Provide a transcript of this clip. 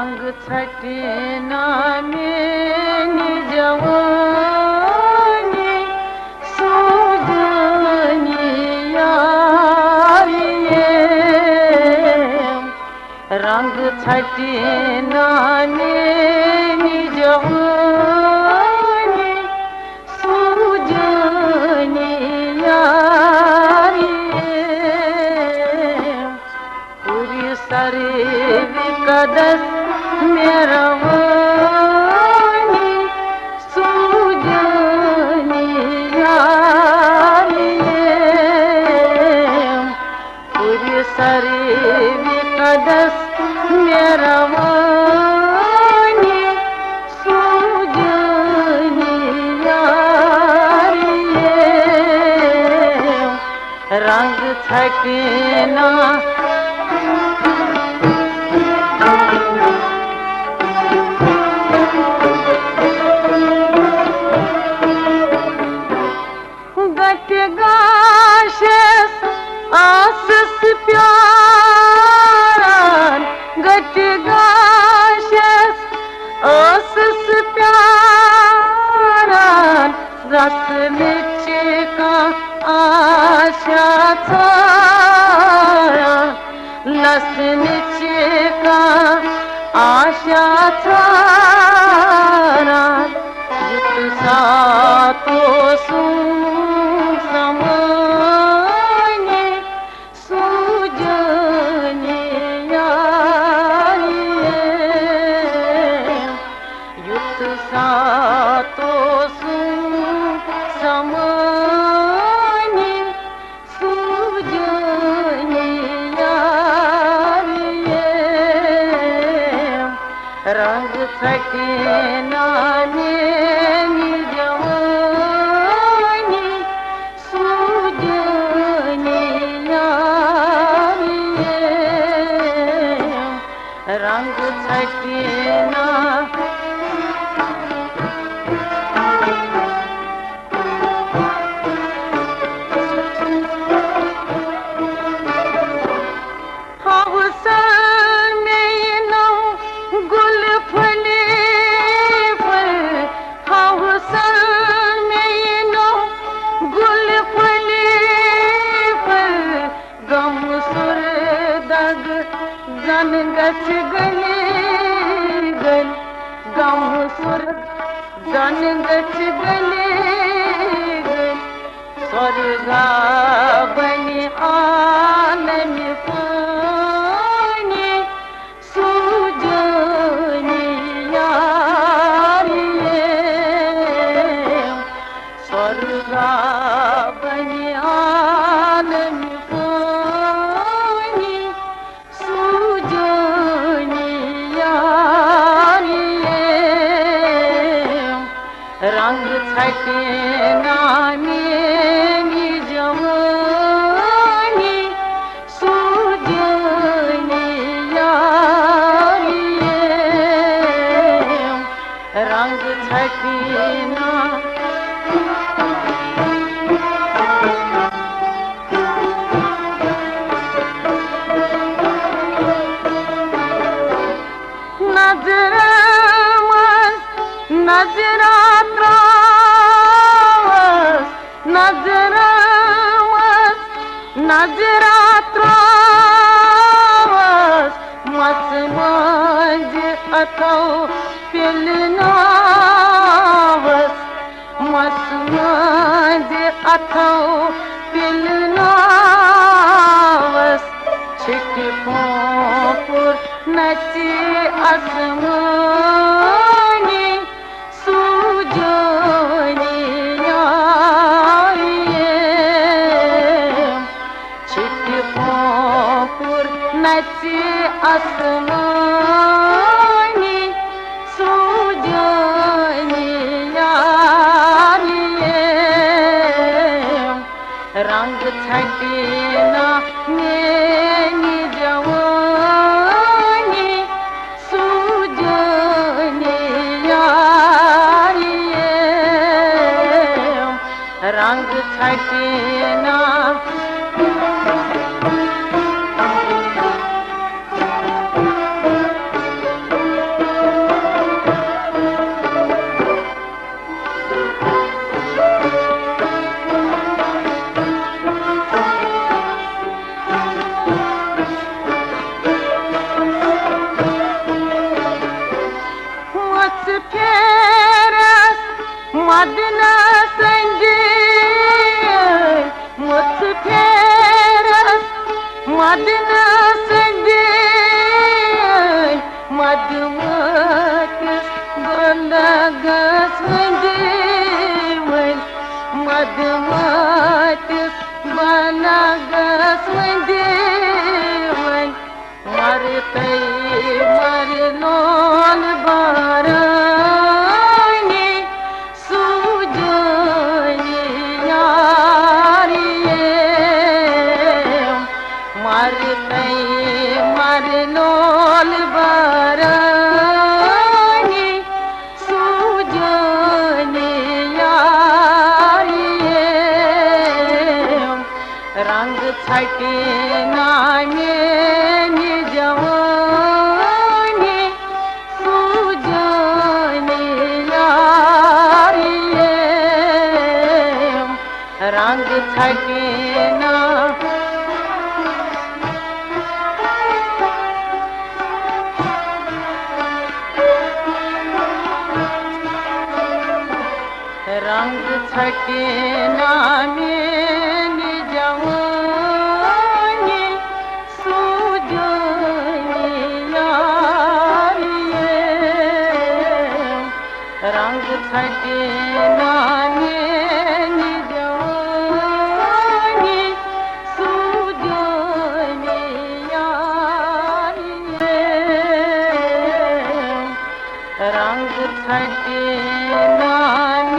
रंग छटना मेरी जवानी सूजनी यारिये रंग छटना मेरी जवानी सूजनी यारिये पूरी सरे कदस मेरा वानी सूजनी यारिये पूरी सरे कदस मेरा वानी सूजनी यारिये रंग छटना गटगाशस आसस प्यारान गटगाशस आसस प्यारान रस नीचे का आशा थारा लस नीचे का आशा थारा जित सा तो समाने सूजनी यारिये युत सा तो समाने सूजनी यारिये रंग छटना मेरी जवानी सूजनी यारिये रंग छटना जन गच गले गल गम सुर जन गच गले गल स्वर्गा बनी आलम पानी सूजनी यारिये स्वर्गा बनी आलम रंग छटना मेरी जवानी सूजनी यारिये रंग छटना नजरा नजरा नजरावस नजरा त्रावस मस मांज अथो पिलनावस मस मांज अथो पिलनावस छिट पोपुर नची आसमानी सूजनी नची आसमानी सूजनी यारिये रंग छटना मेरी जवानी सूजनी यारिये रंग छटना मधुमतीस बलगस वंदीवन मधुमतीस बलगस वंदीवन मरते मरलोल बारानी सुजनी यारिये मरते मरलोल बारानी सुजनी यारिये रंग छटे नामे जवानी सुजनी यारिये रंग छटे ना रंग छटे नामे जवानी सुजनी यारिये रंग छटे नामे जवानी सुजनी यारिये रंग छटे नामे